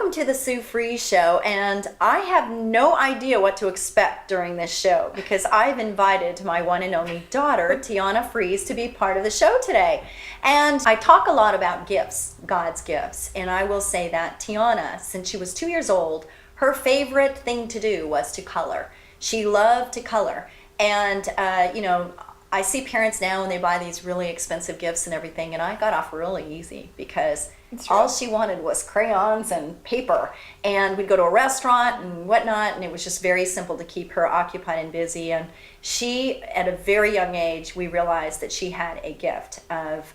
Welcome to the Sue Fries Show, and I have no idea what to expect during this show because I've invited my one and only daughter, Tiana Fries, to be part of the show today. And I talk a lot about gifts, God's gifts, and I will say that Tiana, since she was 2 years old, her favorite thing to do was to color. She loved to color, and I see parents now and they buy these really expensive gifts and everything, and I got off really easy because all she wanted was crayons and paper, and we'd go to a restaurant and whatnot, and it was just very simple to keep her occupied and busy. And she, at a very young age, we realized that she had a gift of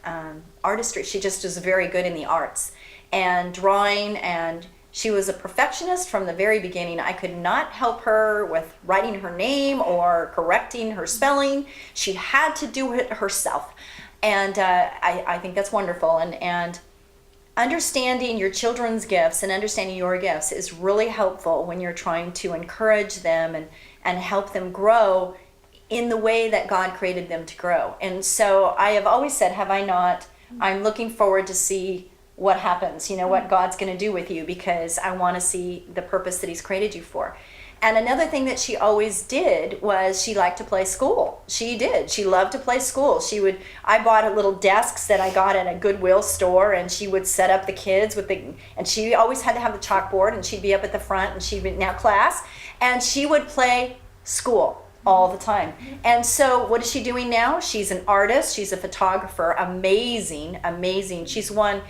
artistry. She just was very good in the arts and drawing, and she was a perfectionist from the very beginning. I could not help her with writing her name or correcting her spelling. She had to do it herself. And I think that's wonderful. And understanding your children's gifts and understanding your gifts is really helpful when you're trying to encourage them and help them grow in the way that God created them to grow. And so I have always said, have I not? I'm looking forward to see what happens, what God's going to do with you, because I want to see the purpose that He's created you for. And another thing that she always did was she liked to play school. She did. She loved to play school. I bought little desks that I got at a Goodwill store, and she would set up the kids and she always had to have the chalkboard, and she'd be up at the front, and she'd be now class, and she would play school all the time. And so what is she doing now? She's an artist. She's a photographer. Amazing, amazing. She's won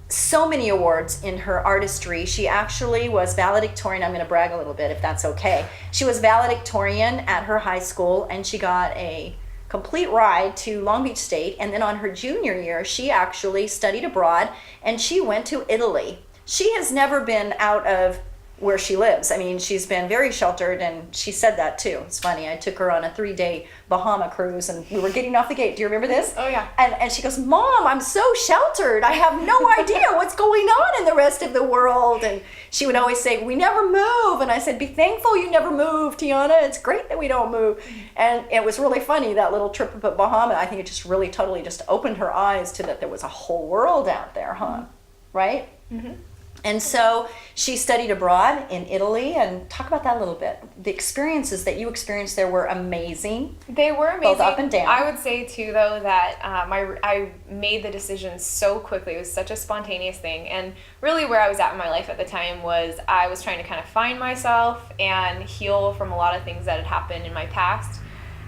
so many awards in her artistry. She actually was valedictorian. I'm going to brag a little bit if that's okay. She was valedictorian at her high school, and she got a complete ride to Long Beach State. And then on her junior year, she actually studied abroad, and she went to Italy. She has never been out of where she lives. I mean, she's been very sheltered, and she said that too. It's funny. I took her on a 3-day Bahama cruise, and we were getting off the gate. Do you remember this? Oh, yeah. And she goes, Mom, I'm so sheltered. I have no idea what's going on in the rest of the world. And she would always say, we never move. And I said, be thankful you never move, Tiana. It's great that we don't move. And it was really funny, that little trip up at Bahama. I think it just really totally just opened her eyes to that there was a whole world out there, huh? Right? Mm-hmm. And so she studied abroad in Italy, and talk about that a little bit. The experiences that you experienced there were amazing. They were amazing. Both up and down. I would say too, though, that I made the decision so quickly. It was such a spontaneous thing. And really where I was at in my life at the time was I was trying to kind of find myself and heal from a lot of things that had happened in my past.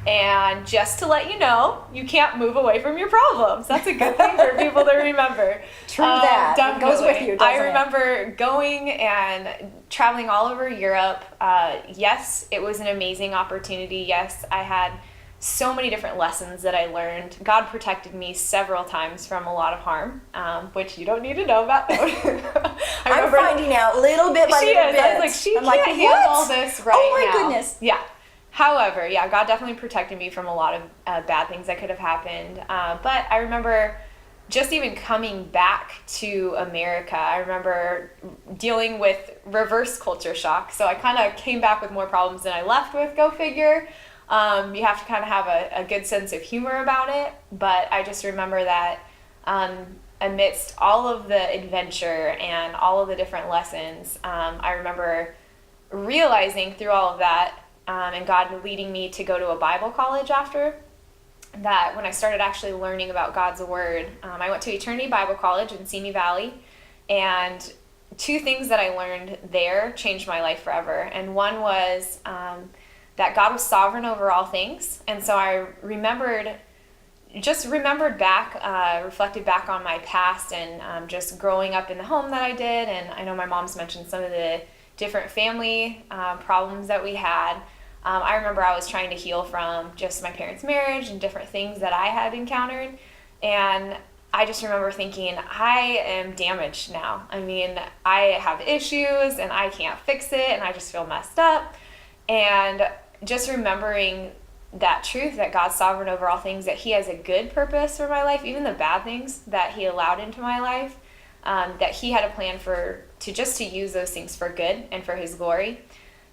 And just to let you know, you can't move away from your problems. That's a good thing for people to remember. True that. Definitely. It goes with you, doesn't I remember going and traveling all over Europe. Yes, it was an amazing opportunity. Yes, I had so many different lessons that I learned. God protected me several times from a lot of harm, which you don't need to know about. I'm finding out little bit by little bit. I was like, she can't handle this right now. Oh my goodness. Yeah. However, yeah, God definitely protected me from a lot of bad things that could have happened. But I remember just even coming back to America, I remember dealing with reverse culture shock. So I kind of came back with more problems than I left with, go figure. You have to kind of have a good sense of humor about it. But I just remember that amidst all of the adventure and all of the different lessons, I remember realizing through all of that, and God leading me to go to a Bible college after that, when I started actually learning about God's Word, I went to Eternity Bible College in Simi Valley, and 2 things that I learned there changed my life forever. And one was that God was sovereign over all things. And so I remembered back, reflected back on my past and just growing up in the home that I did. And I know my mom's mentioned some of the different family problems that we had. I remember I was trying to heal from just my parents' marriage and different things that I had encountered. And I just remember thinking, I am damaged now. I mean, I have issues and I can't fix it and I just feel messed up. And just remembering that truth, that God's sovereign over all things, that He has a good purpose for my life, even the bad things that He allowed into my life, that He had a plan to use those things for good and for His glory.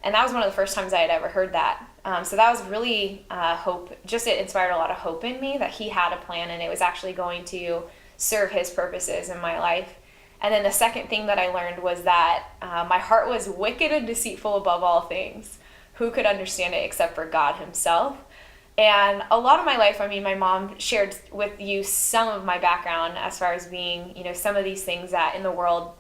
And that was one of the first times I had ever heard that. So that was really hope. Just it inspired a lot of hope in me that He had a plan and it was actually going to serve His purposes in my life. And then the second thing that I learned was that my heart was wicked and deceitful above all things. Who could understand it except for God himself? And a lot of my life, I mean, my mom shared with you some of my background as far as being, some of these things that in the world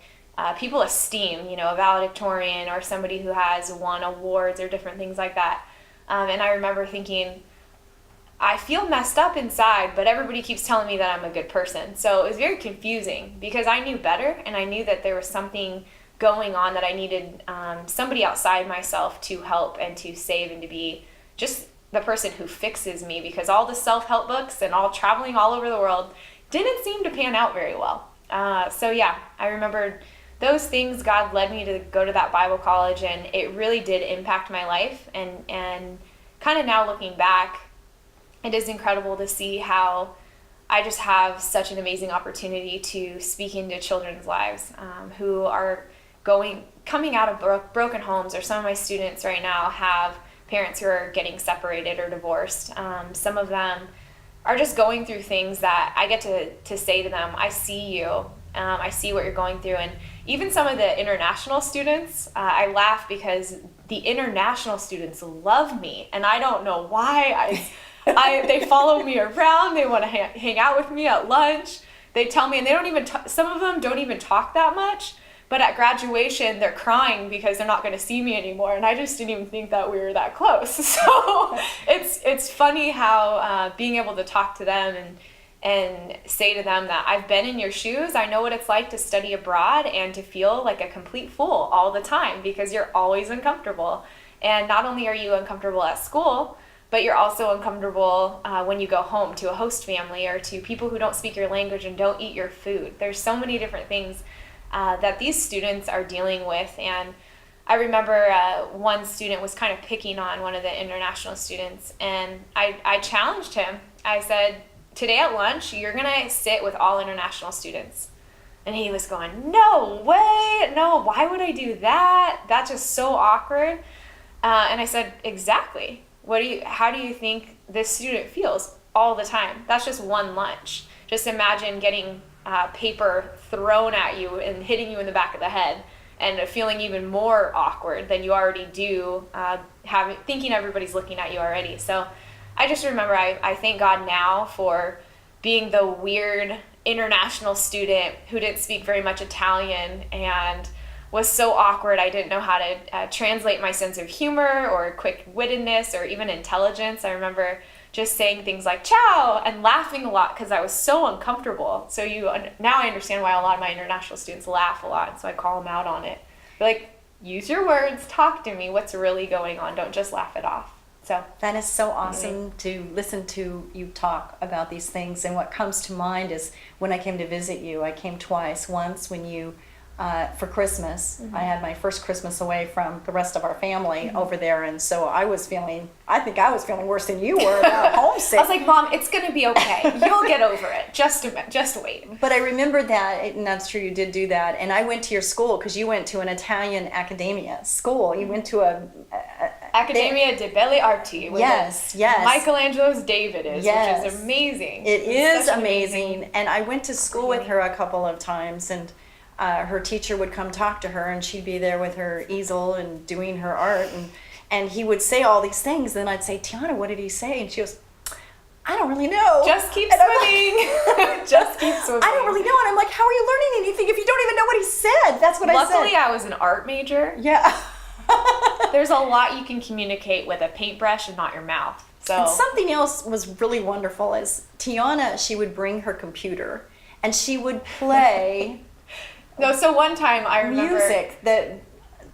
people esteem, a valedictorian or somebody who has won awards or different things like that. And I remember thinking, I feel messed up inside, but everybody keeps telling me that I'm a good person. So it was very confusing because I knew better, and I knew that there was something going on that I needed somebody outside myself to help and to save and to be just the person who fixes me, because all the self-help books and all traveling all over the world didn't seem to pan out very well. So yeah, I remember those things. God led me to go to that Bible college, and it really did impact my life. And kind of now looking back, it is incredible to see how I just have such an amazing opportunity to speak into children's lives who are coming out of broken homes, or some of my students right now have parents who are getting separated or divorced. Some of them are just going through things that I get to say to them, I see you, I see what you're going through. And even some of the international students, I laugh because the international students love me, and I don't know why. They follow me around, they want to hang out with me at lunch, they tell me, and they don't even, some of them don't even talk that much. But at graduation, they're crying because they're not going to see me anymore, and I just didn't even think that we were that close. So it's funny how being able to talk to them and say to them that I've been in your shoes, I know what it's like to study abroad and to feel like a complete fool all the time because you're always uncomfortable. And not only are you uncomfortable at school, but you're also uncomfortable when you go home to a host family or to people who don't speak your language and don't eat your food. There's so many different things that these students are dealing with. And I remember one student was kind of picking on one of the international students, and I challenged him. I said, today at lunch, you're going to sit with all international students. And he was going, no way, no, why would I do that? That's just so awkward. And I said, exactly. How do you think this student feels all the time? That's just one lunch. Just imagine getting paper thrown at you and hitting you in the back of the head and feeling even more awkward than you already do, thinking everybody's looking at you already. So I just remember I thank God now for being the weird international student who didn't speak very much Italian and was so awkward I didn't know how to translate my sense of humor or quick-wittedness or even intelligence. I remember just saying things like ciao and laughing a lot because I was so uncomfortable. So now I understand why a lot of my international students laugh a lot, so I call them out on it. They're like, use your words, talk to me, what's really going on, don't just laugh it off. So that is so awesome to listen to you talk about these things. And what comes to mind is when I came to visit you, I came twice. Once when you for Christmas. Mm-hmm. I had my first Christmas away from the rest of our family over there, and so I think I was feeling worse than you were about homesick. I was like, Mom, it's going to be okay. You'll get over it. Just wait. But I remembered that, and that's true, you did do that. And I went to your school because you went to an Italian academia school. You went to Accademia di Belle Arti. Yes. Michelangelo's David is, which is amazing. It is amazing. And I went to school with her a couple of times, and her teacher would come talk to her, and she'd be there with her easel and doing her art, and he would say all these things. Then I'd say, Tiana, what did he say? And she goes, I don't really know. Just keep swimming. Just keep swimming. I don't really know. And I'm like, how are you learning anything if you don't even know what he said? That's what I said. Luckily, I was an art major. Yeah. There's a lot you can communicate with a paintbrush and not your mouth. So. And something else was really wonderful is Tiana, she would bring her computer, and she would play... No, so one time I remember music that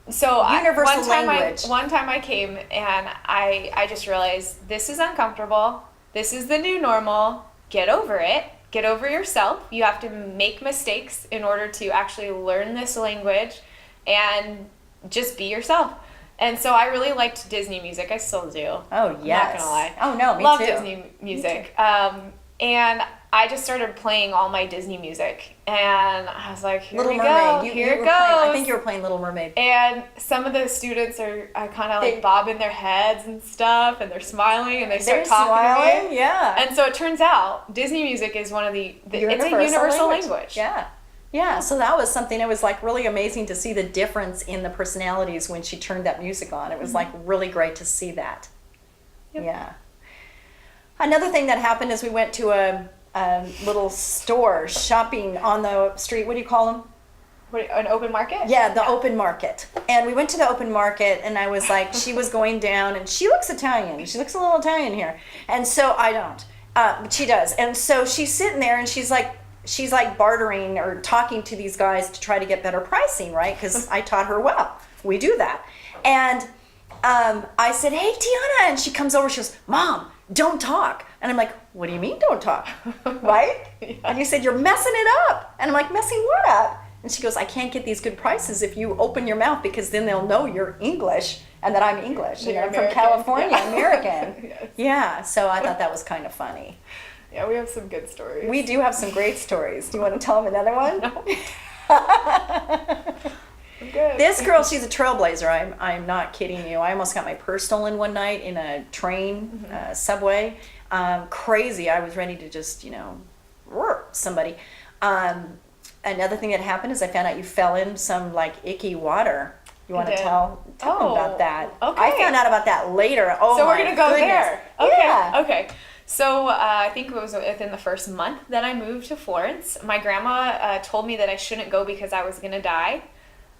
universal language. One time I came and I just realized this is uncomfortable. This is the new normal. Get over it. Get over yourself. You have to make mistakes in order to actually learn this language and just be yourself. And so I really liked Disney music. I still do. Oh, yes. I'm not gonna lie. Oh, no, me Love too. Disney music. And I just started playing all my Disney music, and I was like, here we go, here it goes. I think you were playing Little Mermaid. And some of the students are kind of like bobbing their heads and stuff, and they're smiling, and they start talking to me. Yeah. And so it turns out Disney music is one of it's a universal language. Yeah. Yeah, so that was something, it was like really amazing to see the difference in the personalities when she turned that music on. It was like really great to see that. Yep. Yeah. Another thing that happened is we went to a little store shopping on the street. What do you call them? What, an open market? Yeah, the open market. And we went to the open market, and I was like, she was going down, and she looks Italian. She looks a little Italian here. And so I don't, but she does. And so she's sitting there, and she's like bartering or talking to these guys to try to get better pricing, right? Because I taught her well. We do that. And I said, hey, Tiana. And she comes over, she goes, Mom, don't talk. And I'm like, what do you mean don't talk? Right? Yeah. And you said, you're messing it up. And I'm like, messing what up? And she goes, I can't get these good prices if you open your mouth, because then they'll know you're English and that I'm English. You know, I'm from American. California, Yeah. American. Yes. Yeah, so I thought that was kind of funny. Yeah, we have some good stories. We do have some great stories. Do you want to tell them another one? No. I'm good. This girl, she's a trailblazer. I'm not kidding you. I almost got my purse stolen one night in a train, subway. Crazy. I was ready to just, somebody. Another thing that happened is I found out you fell in some like icky water. You want to did. tell them about that? Okay. I found out about that later. Oh, So my we're gonna go goodness. there. Okay. Yeah. Okay. So I think it was within the first month that I moved to Florence. My grandma told me that I shouldn't go because I was gonna die.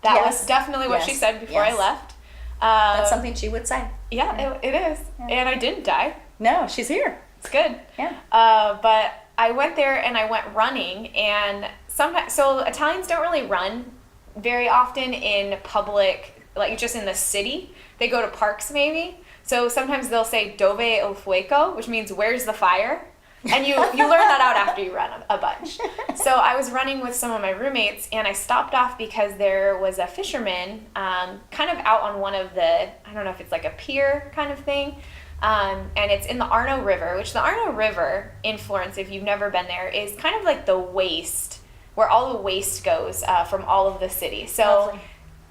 That Yes. was definitely what she Yes. said before Yes. I left. That's something she would say. Yeah, it is. Yeah. And I didn't die. No, she's here. It's good. Yeah. But I went there and I went running, and sometimes, so Italians don't really run very often in public, like just in the city. They go to parks maybe. So sometimes they'll say "Dove il fuoco," which means "Where's the fire?" And you learn that out after you run a bunch. So I was running with some of my roommates, and I stopped off because there was a fisherman kind of out on one of the, I don't know if it's like a pier kind of thing. And it's in the Arno River, which the Arno River in Florence, if you've never been there, is kind of like the waste, where all the waste goes from all of the city. So Lovely.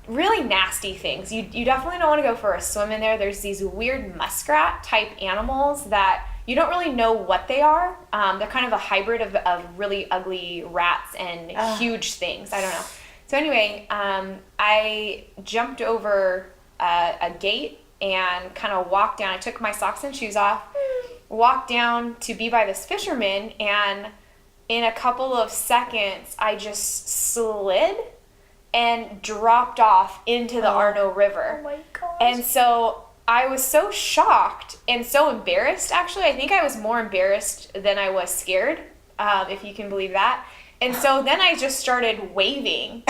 really nasty things. You definitely don't want to go for a swim in there. There's these weird muskrat type animals that you don't really know what they are. They're kind of a hybrid of really ugly rats and huge things. I don't know. So anyway, I jumped over a gate and kind of walked down. I took my socks and shoes off, walked down to be by this fisherman, and in a couple of seconds, I just slid and dropped off into the Arno River. Oh my gosh. And so I was so shocked and so embarrassed, actually. I think I was more embarrassed than I was scared, if you can believe that. And so then I just started waving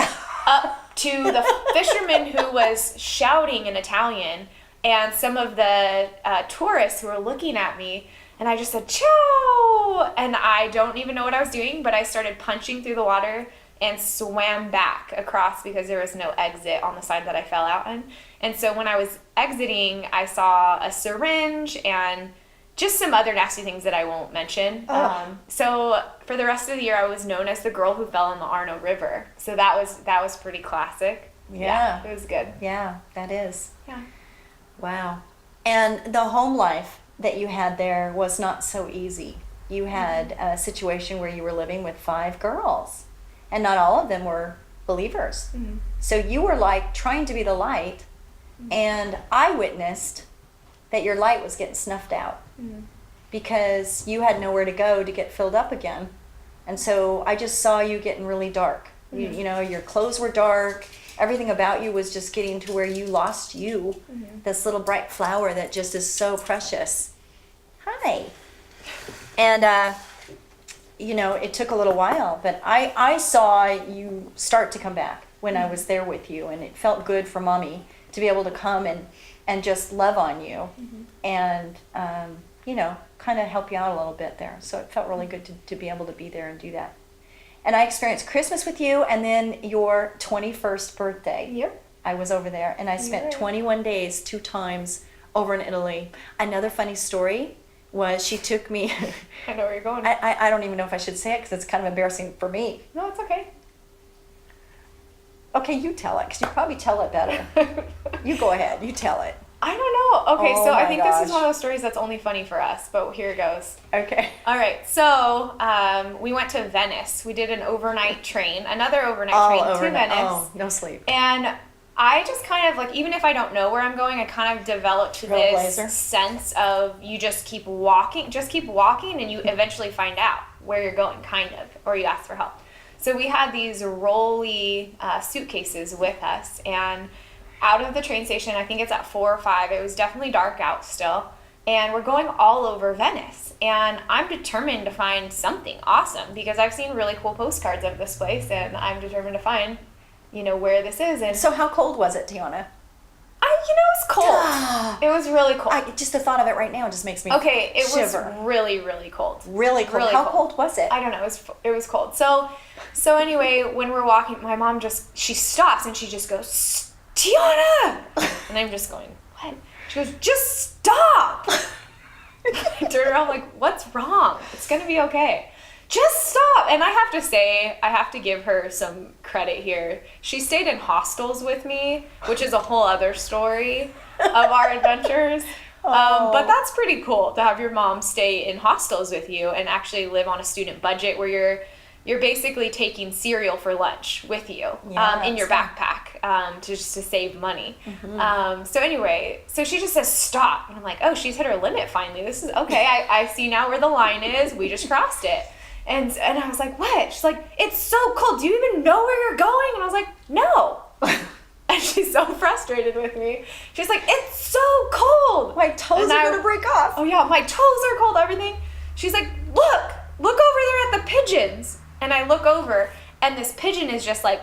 up to the fisherman who was shouting in Italian, and some of the tourists who were looking at me, and I just said, ciao! And I don't even know what I was doing, but I started punching through the water and swam back across because there was no exit on the side that I fell out on. And so when I was exiting, I saw a syringe and just some other nasty things that I won't mention. So for the rest of the year, I was known as the girl who fell in the Arno River. So that was pretty classic. Yeah. It was good. Yeah, that is. Yeah. Wow. And the home life that you had there was not so easy. You had a situation where you were living with 5 girls, and not all of them were believers. Mm-hmm. So you were like trying to be the light, and I witnessed that your light was getting snuffed out because you had nowhere to go to get filled up again. And so I just saw you getting really dark. You know, your clothes were dark. Everything about you was just getting to where you lost you, this little bright flower that just is so precious. Hi. And, you know, it took a little while, but I saw you start to come back when I was there with you, and it felt good for Mommy to be able to come and just love on you and, you know, kind of help you out a little bit there. So it felt really good to be able to be there and do that. And I experienced Christmas with you, and then your 21st birthday. Yep. I was over there, and I spent Yeah. 21 days 2 times over in Italy. Another funny story was she took me, I know where you're going. I don't even know if I should say it because it's kind of embarrassing for me. No, it's okay. Okay, you tell it, because you probably tell it better. You go ahead, you tell it. I don't know. Oh, okay. Oh So I my think this is gosh. one of those stories that's only funny for us, but here it goes. Okay. All right. So we went to Venice. We did an overnight train, another overnight All train to overnight. Venice. Oh, no sleep. And I just kind of like, even if I don't know where I'm going, I kind of developed this Trailblazer. sense of you just keep walking, and you eventually find out where you're going, kind of, or you ask for help. So we had these rolly suitcases with us, and out of the train station, I think it's at 4 or 5, it was definitely dark out still, and we're going all over Venice. And I'm determined to find something awesome because I've seen really cool postcards of this place, and I'm determined to find, where this is. And So how cold was it, Tiana? it was cold. It was really cold. Just the thought of it right now just makes me Okay, it shiver. was really, really cold. Really cold. Really How cold. cold was it? I don't know. It was cold. So anyway, when we're walking, my mom she stops and she just goes, Tiana! And I'm just going, what? She goes, just stop! I turn around like, what's wrong? It's gonna be okay. Just stop! And I have to say, I have to give her some credit here. She stayed in hostels with me, which is a whole other story of our adventures. Oh. But that's pretty cool to have your mom stay in hostels with you and actually live on a student budget where you're basically taking cereal for lunch with you in your backpack to save money. So anyway, so she just says stop, and I'm like, oh, she's hit her limit finally. This is okay. I see now where the line is. We just crossed it. And I was like, what? She's like, it's so cold. Do you even know where you're going? And I was like, no. And she's so frustrated with me. She's like, it's so cold. My toes And are going to break off. Oh yeah, my toes are cold, everything. She's like, look over there at the pigeons. And I look over, and this pigeon is just like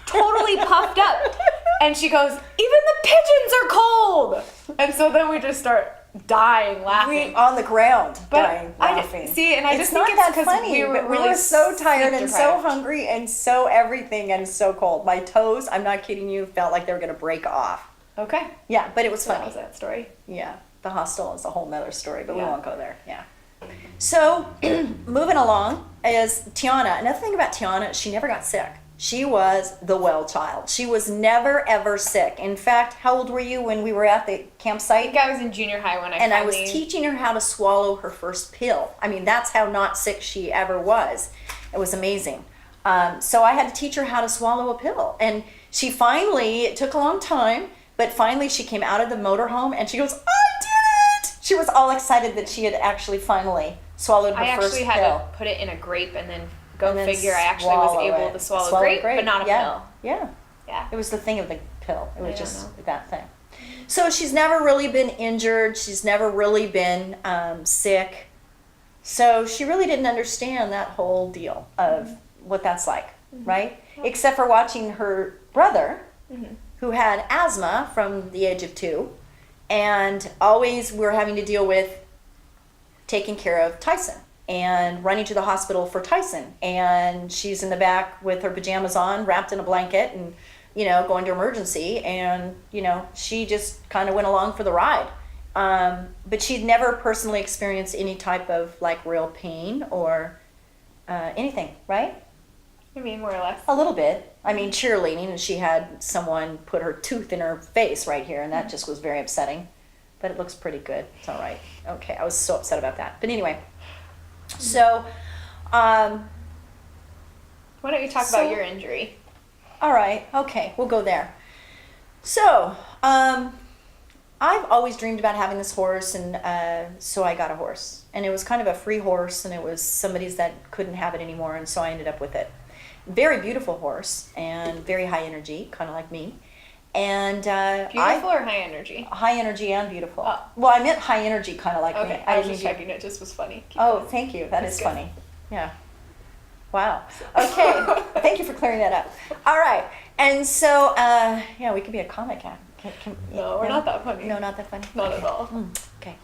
totally puffed up. And she goes, even the pigeons are cold. And so then we just start dying laughing. We on the ground, But dying, laughing. I just think not it's that because funny, we were but really we were so tired sleep and so deprived. hungry and so everything and so cold. My toes, I'm not kidding you, felt like they were going to break off. Okay. Yeah, but it was So that funny. was that story. Yeah, the hostel is a whole nother story, but we Yeah. won't go there. Yeah. So, moving along is Tiana. Another thing about Tiana, she never got sick. She was the well child. She was never, ever sick. In fact, how old were you when we were at the I campsite? think I was in junior high when And I was finally- teaching her how to swallow her first pill. I mean, that's how not sick she ever was. It was amazing. So I had to teach her how to swallow a pill. And she finally, it took a long time, but finally she came out of the motorhome and she goes, I did it! She was all excited that she had actually finally swallowed her I first actually pill. had to put it in a grape and then go And then figure I actually was swallow able it. to swallow a grape, but not a yeah. pill. Yeah. Yeah. It was the thing of the pill. It was I don't just know. that thing. So she's never really been injured. She's never really been sick. So she really didn't understand that whole deal of what that's like, right? Except for watching her brother, who had asthma from the age of 2, and always we're having to deal with taking care of Tyson and running to the hospital for Tyson. And she's in the back with her pajamas on, wrapped in a blanket, and, going to emergency. And, she just kind of went along for the ride. But she'd never personally experienced any type of real pain or anything, right? I mean, more or less. A little bit. I mean, cheerleading, and she had someone put her tooth in her face right here, and that just was very upsetting. But it looks pretty good. It's all right. Okay, I was so upset about that. But anyway, so, Why don't you talk So- about your injury? all right, okay, we'll go there. So, I've always dreamed about having this horse, and so I got a horse. And it was kind of a free horse, and it was somebody's that couldn't have it anymore, and so I ended up with it. Very beautiful horse, and very high energy, kind of like me. And Beautiful or high energy? high energy and beautiful. Oh. Well, I meant high energy, kind of like me. Okay, I was didn't just mean- checking. It just was funny. Keep Oh, going. thank you. That That's is good. funny. Yeah. Wow. Okay. Thank you for clearing that up. All right. And so, yeah, we could be a comic act. No, we're not that funny. No, not that funny. Not Okay. at all. Okay.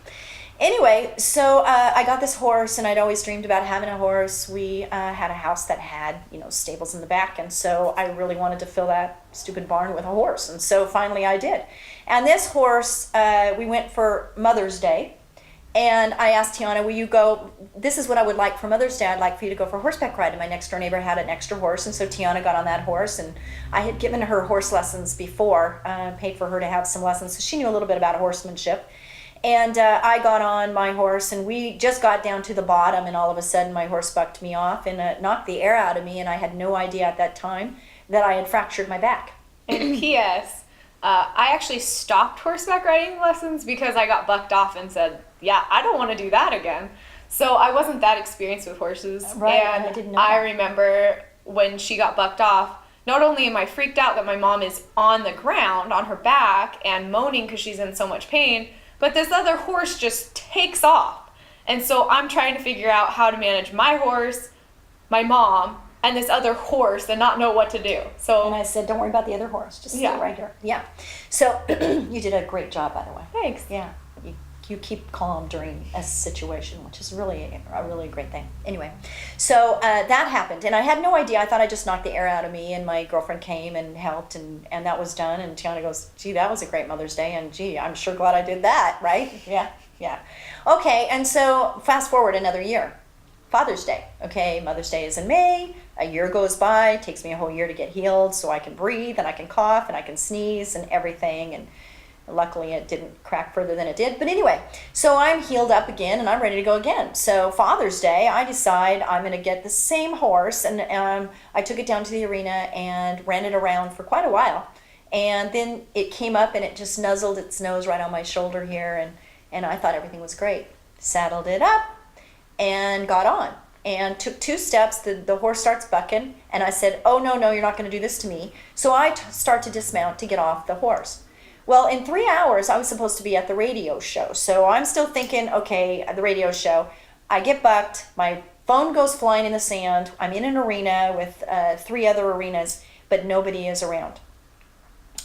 Anyway, so I got this horse, and I'd always dreamed about having a horse. We had a house that had, stables in the back, and so I really wanted to fill that stupid barn with a horse, and so finally I did. And this horse, we went for Mother's Day, And I asked Tiana, will you go, this is what I would like for Mother's Day. I'd like for you to go for a horseback ride. And my next door neighbor had an extra horse. And so Tiana got on that horse. And I had given her horse lessons before, paid for her to have some lessons. So she knew a little bit about horsemanship. And I got on my horse, and we just got down to the bottom, and all of a sudden my horse bucked me off and knocked the air out of me. And I had no idea at that time that I had fractured my back. And P.S., I actually stopped horseback riding lessons because I got bucked off and said, yeah, I don't want to do that again. So I wasn't that experienced with horses. Right, and I didn't know I that. remember when she got bucked off, not only am I freaked out that my mom is on the ground on her back and moaning because she's in so much pain, but this other horse just takes off. And so I'm trying to figure out how to manage my horse, my mom, and this other horse and not know what to do. So And I said, don't worry about the other horse. Just stay Yeah. right here. Yeah. So you did a great job, by the way. thanks. Yeah. You keep calm during a situation, which is really a really great thing. Anyway, so that happened. And I had no idea. I thought I just knocked the air out of me. And my girlfriend came and helped. And that was done. And Tiana goes, gee, that was a great Mother's Day. And gee, I'm sure glad I did that, right? Yeah. Okay. And so fast forward another year. Father's Day. Okay, Mother's Day is in May. A year goes by. It takes me a whole year to get healed so I can breathe and I can cough and I can sneeze and everything. And luckily it didn't crack further than it did. But anyway, so I'm healed up again and I'm ready to go again. So Father's Day, I decide I'm going to get the same horse. And I took it down to the arena and ran it around for quite a while. And then it came up and it just nuzzled its nose right on my shoulder here. And I thought everything was great. Saddled it up and got on and took 2 steps. The horse starts bucking and I said, oh no, you're not going to do this to me. So I start to dismount to get off the horse. Well, in 3 hours I was supposed to be at the radio show. So I'm still thinking, okay, at the radio show, I get bucked, my phone goes flying in the sand, I'm in an arena with 3 other arenas, but nobody is around.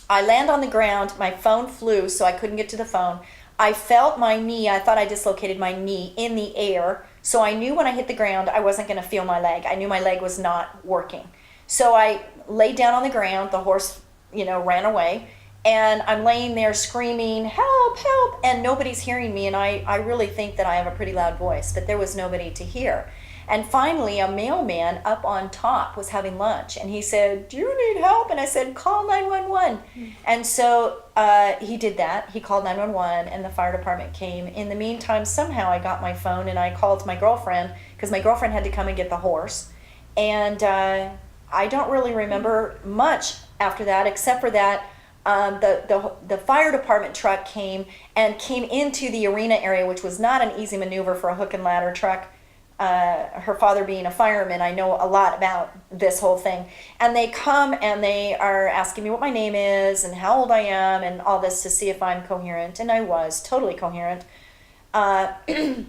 I land on the ground, my phone flew so I couldn't get to the phone. I felt my knee, I thought I dislocated my knee in the air. So I knew when I hit the ground, I wasn't going to feel my leg. I knew my leg was not working. So I laid down on the ground. The horse, ran away. And I'm laying there screaming, help, help. And nobody's hearing me. And I really think that I have a pretty loud voice. But there was nobody to hear. And finally, a mailman up on top was having lunch. And he said, do you need help? And I said, call 911. And so he did that. He called 911 and the fire department came. In the meantime, somehow I got my phone and I called my girlfriend because my girlfriend had to come and get the horse. And I don't really remember much after that except for that the fire department truck came into the arena area, which was not an easy maneuver for a hook and ladder truck. Her father being a fireman, I know a lot about this whole thing. And they come and they are asking me what my name is and how old I am and all this to see if I'm coherent. And I was totally coherent. And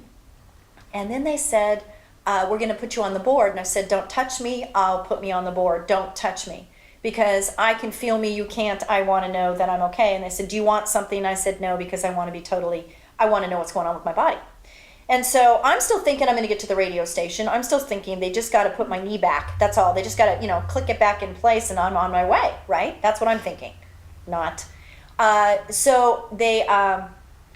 then they said, we're going to put you on the board. And I said, don't touch me. I'll put me on the board. Don't touch me. Because I can feel me, you can't. I want to know that I'm okay. And they said, do you want something? And I said, no, because I want to know what's going on with my body. And so I'm still thinking I'm going to get to the radio station. I'm still thinking they just got to put my knee back. That's all. They just got to, click it back in place and I'm on my way, right? That's what I'm thinking. Not. So they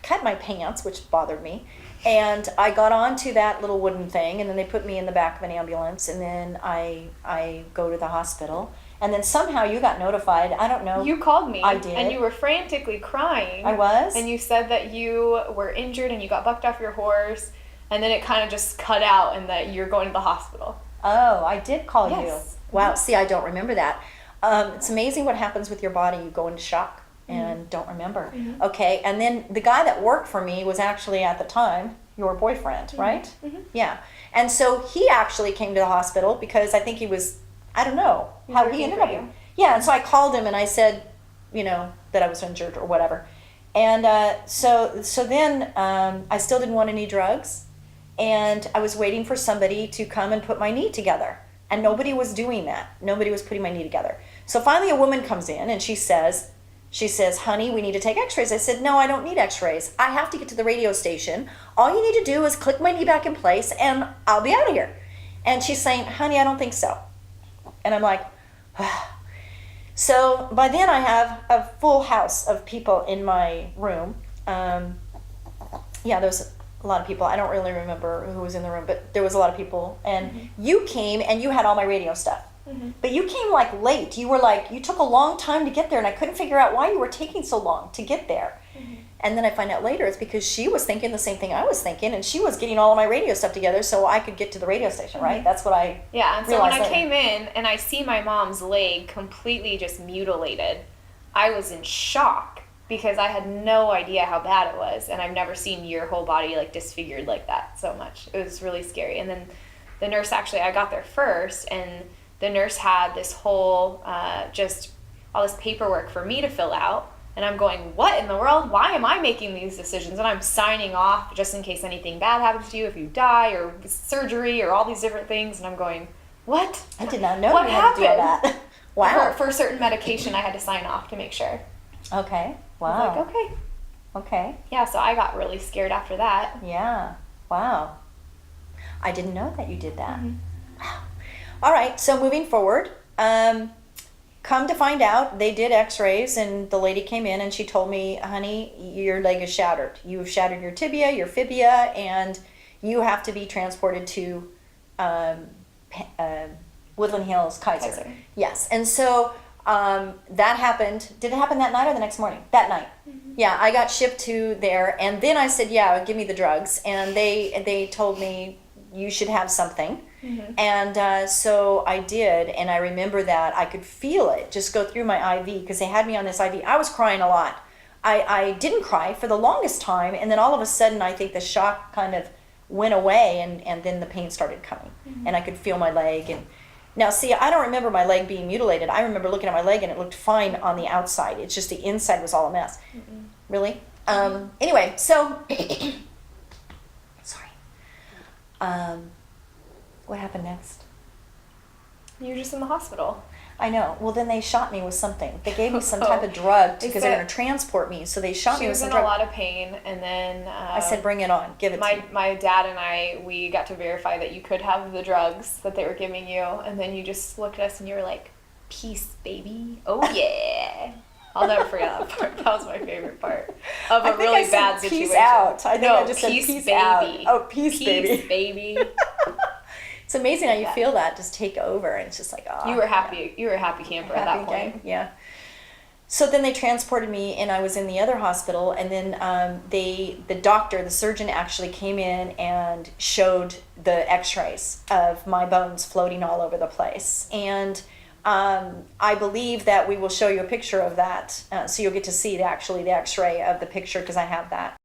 cut my pants, which bothered me. And I got onto that little wooden thing and then they put me in the back of an ambulance and then I go to the hospital. And then somehow you got notified. I don't know. You called me. I did. And you were frantically crying. I was? And you said that you were injured and you got bucked off your horse. And then it kind of just cut out and that you're going to the hospital. Oh, I did call Yes. you. Wow. See, I don't remember that. It's amazing what happens with your body. You go into shock and don't remember. Mm-hmm. Okay. And then the guy that worked for me was actually at the time your boyfriend, right? Mm-hmm. Yeah. And so he actually came to the hospital because I think he was, I don't know how he Working ended for up. you. Yeah. And so I called him and I said, that I was injured or whatever. And so then I still didn't want any drugs. And I was waiting for somebody to come and put my knee together. And nobody was doing that. Nobody was putting my knee together. So finally a woman comes in and she says, honey, we need to take x-rays. I said, no, I don't need x-rays. I have to get to the radio station. All you need to do is click my knee back in place and I'll be out of here. And she's saying, honey, I don't think so. And I'm like, So by then I have a full house of people in my room. There's a lot of people. I don't really remember who was in the room, but there was a lot of people. And you came and you had all my radio stuff. But you came like late. You were like, you took a long time to get there, and I couldn't figure out why you were taking so long to get there. And then I find out later it's because she was thinking the same thing I was thinking, and she was getting all of my radio stuff together so I could get to the radio station, right? That's what I Yeah, and so when I later. came in and I see my mom's leg completely just mutilated, I was in shock because I had no idea how bad it was, and I've never seen your whole body like disfigured like that so much. It was really scary. And then the nurse, actually, I got there first, and the nurse had this whole just all this paperwork for me to fill out. And I'm going, what in the world? Why am I making these decisions? And I'm signing off just in case anything bad happens to you, if you die, or surgery, or all these different things. And I'm going, what? I did not know What you had to do all happened? that. Wow. For certain medication, I had to sign off to make sure. Okay. I Wow. was like, okay. Okay. Yeah, so I got really scared after that. Yeah. Wow. I didn't know that you did that. Mm-hmm. Wow. All right. So moving forward, come to find out, they did X-rays, and the lady came in and she told me, "Honey, your leg is shattered. You've shattered your tibia, your fibia, and you have to be transported to Woodland Hills Kaiser." Yes. And so that happened. Did it happen that night or the next morning? That night. Yeah, I got shipped to there, and then I said, "Yeah, give me the drugs," and they told me you should have something. And so I did, and I remember that I could feel it just go through my IV because they had me on this IV. I was crying a lot. I didn't cry for the longest time, and then all of a sudden I think the shock kind of went away, and then the pain started coming, and I could feel my leg. And now, see, I don't remember my leg being mutilated. I remember looking at my leg, and it looked fine on the outside. It's just the inside was all a mess. Really? Anyway, so sorry. What happened next? You were just in the hospital. I know. Well, then they shot me with something. They gave me some type of drug They because they were said- going to transport me. So they shot She me with was some in drug. a lot of pain, and then I said, "Bring it on. Give it to me." my dad and I, we got to verify that you could have the drugs that they were giving you, and then you just looked at us and you were like, "Peace, baby. Oh yeah." I'll never forget that part. That was my favorite part of I a think really I said bad peace situation. out. I think no, I just said peace, peace baby. out. Oh, peace, baby. baby. It's amazing how you Yeah. feel that just take over, and it's just like, oh. You were happy. You were a happy camper at that Happy point. gang, yeah. So then they transported me, and I was in the other hospital, and then the doctor, the surgeon, actually came in and showed the X-rays of my bones floating all over the place. And I believe that we will show you a picture of that, so you'll get to see the X-ray of the picture because I have that.